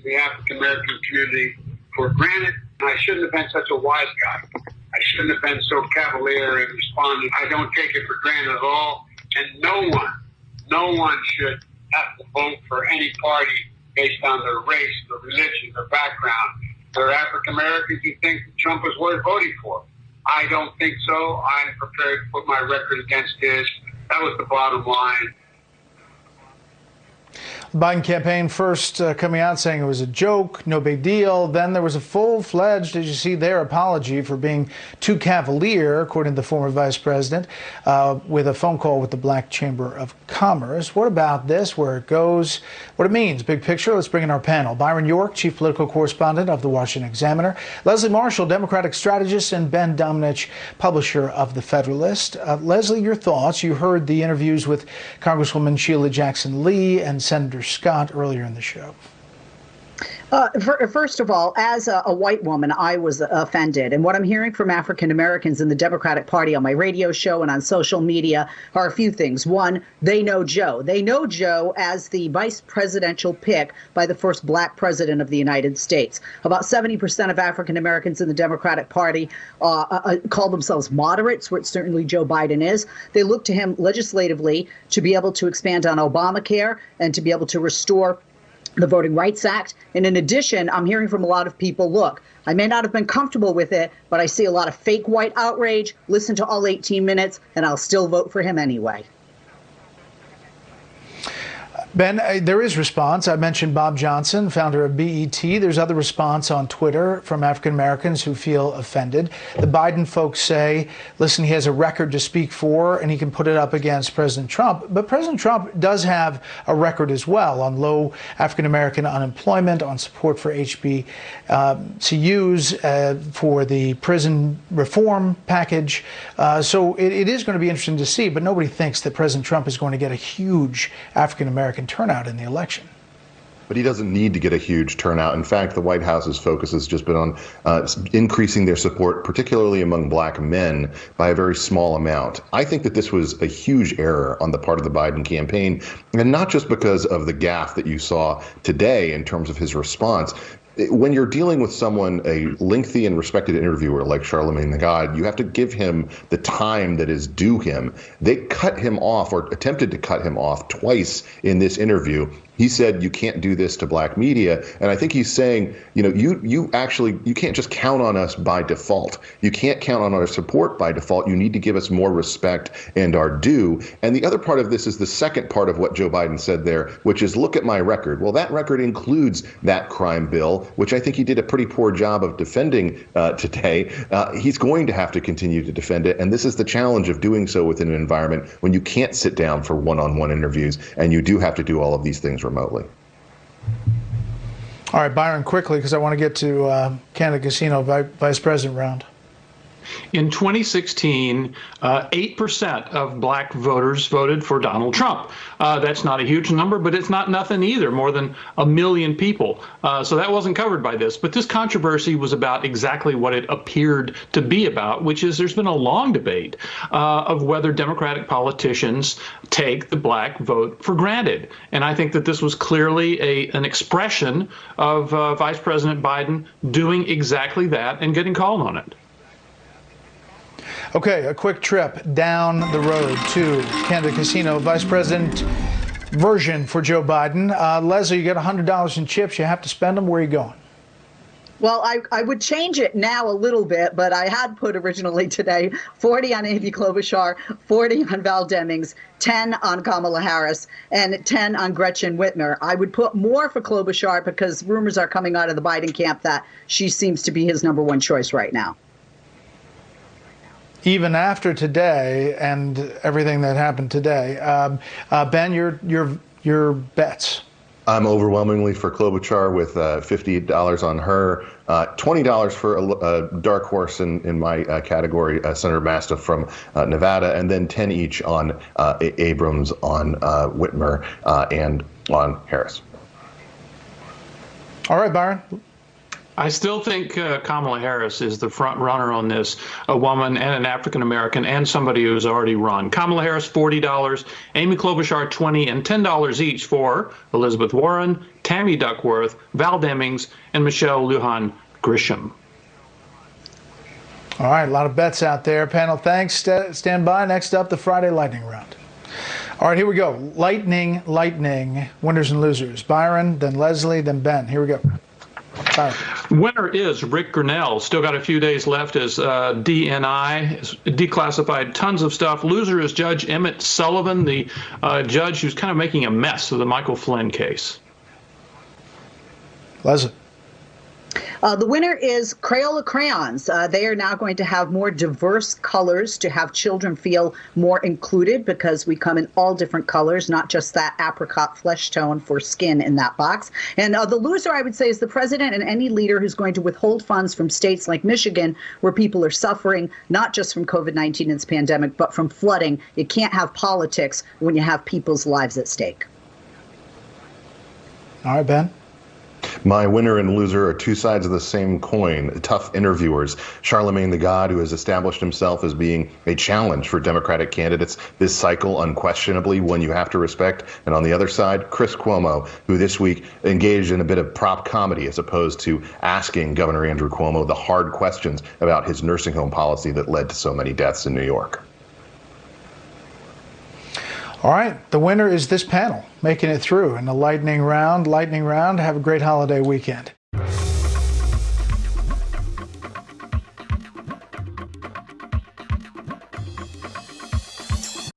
the African-American community for granted. I shouldn't have been such a wise guy. I shouldn't have been so cavalier in responding. I don't take it for granted at all. And no one should have to vote for any party based on their race, their religion, their background. There are African Americans who think Trump is worth voting for. I don't think so. I'm prepared to put my record against his. That was the bottom line. The Biden campaign first coming out saying it was a joke, no big deal. Then there was a full-fledged, as you see there, apology for being too cavalier, according to the former vice president, with a phone call with the Black Chamber of Commerce. What about this, where it goes, what it means? Big picture, let's bring in our panel. Byron York, chief political correspondent of the Washington Examiner, Leslie Marshall, Democratic strategist, and Ben Domenech, publisher of The Federalist. Leslie, your thoughts. You heard the interviews with Congresswoman Sheila Jackson Lee and Senator Scott earlier in the show. First of all, as a white woman, I was offended. And what I'm hearing from African Americans in the Democratic Party on my radio show and on social media are a few things. One, they know Joe. They know Joe as the vice presidential pick by the first black president of the United States. About 70% of African Americans in the Democratic Party call themselves moderates, which certainly Joe Biden is. They look to him legislatively to be able to expand on Obamacare and to be able to restore the Voting Rights Act. And in addition, I'm hearing from a lot of people, look, I may not have been comfortable with it, but I see a lot of fake white outrage, listen to all 18 minutes, and I'll still vote for him anyway. Ben, there is response. I mentioned Bob Johnson, founder of BET. There's other response on Twitter from African Americans who feel offended. The Biden folks say, listen, he has a record to speak for, and he can put it up against President Trump. But President Trump does have a record as well on low African American unemployment, on support for HBCUs, for the prison reform package. So it is going to be interesting to see, but nobody thinks that President Trump is going to get a huge African American turnout in the election. But he doesn't need to get a huge turnout. In fact, the White House's focus has just been on increasing their support, particularly among black men, by a very small amount. I think that this was a huge error on the part of the Biden campaign, and not just because of the gaffe that you saw today in terms of his response. When you're dealing with someone, a lengthy and respected interviewer like Charlamagne Tha God, you have to give him the time that is due him. They cut him off, or attempted to cut him off twice in this interview. He said, you can't do this to black media. And I think he's saying, you know, you can't just count on us by default. You can't count on our support by default. You need to give us more respect and our due. And the other part of this is the second part of what Joe Biden said there, which is, look at my record. Well, that record includes that crime bill, which I think he did a pretty poor job of defending today. He's going to have to continue to defend it. And this is the challenge of doing so within an environment when you can't sit down for one-on-one interviews, and you do have to do all of these things remotely. All right, Byron, quickly, because I want to get to Canada Casino Vice President round. In 2016, 8% of black voters voted for Donald Trump. That's not a huge number, but it's not nothing either, more than 1 million people. So that wasn't covered by this. But this controversy was about exactly what it appeared to be about, which is there's been a long debate of whether Democratic politicians take the black vote for granted. And I think that this was clearly an expression of Vice President Biden doing exactly that and getting called on it. Okay, a quick trip down the road to Canada Casino. Vice President version for Joe Biden. Leslie, you get $100 in chips. You have to spend them. Where are you going? Well, I would change it now a little bit, but I had put originally today 40 on Amy Klobuchar, 40 on Val Demings, 10 on Kamala Harris, and 10 on Gretchen Whitmer. I would put more for Klobuchar because rumors are coming out of the Biden camp that she seems to be his number one choice right now. Even after today and everything that happened today, Ben, your bets. I'm overwhelmingly for Klobuchar with $50 on her, $20 for a dark horse in my category, Senator Mastiff from Nevada, and then 10 each on Abrams, on Whitmer, and on Harris. All right, Byron. I still think Kamala Harris is the front runner on this, a woman and an African American and somebody who's already run. Kamala Harris, $40, Amy Klobuchar, $20, and $10 each for Elizabeth Warren, Tammy Duckworth, Val Demings, and Michelle Lujan Grisham. All right, a lot of bets out there. Panel, thanks. Stand by. Next up, the Friday lightning round. All right, here we go. Lightning, winners and losers. Byron, then Leslie, then Ben. Here we go. Byron. Winner is Rick Grinnell. Still got a few days left as DNI, declassified tons of stuff. Loser is Judge Emmett Sullivan, the judge who's kind of making a mess of the Michael Flynn case. Leslie. The winner is Crayola crayons. They are now going to have more diverse colors to have children feel more included, because we come in all different colors, not just that apricot flesh tone for skin in that box. And the loser, I would say, is the president and any leader who's going to withhold funds from states like Michigan, where people are suffering not just from COVID-19 and its pandemic, but from flooding. You can't have politics when you have people's lives at stake. All right, Ben. My winner and loser are two sides of the same coin. Tough interviewers. Charlemagne the God, who has established himself as being a challenge for Democratic candidates this cycle, unquestionably one you have to respect. And on the other side, Chris Cuomo, who this week engaged in a bit of prop comedy as opposed to asking Governor Andrew Cuomo the hard questions about his nursing home policy that led to so many deaths in New York. All right, the winner is this panel, making it through in the lightning round. Have a great holiday weekend.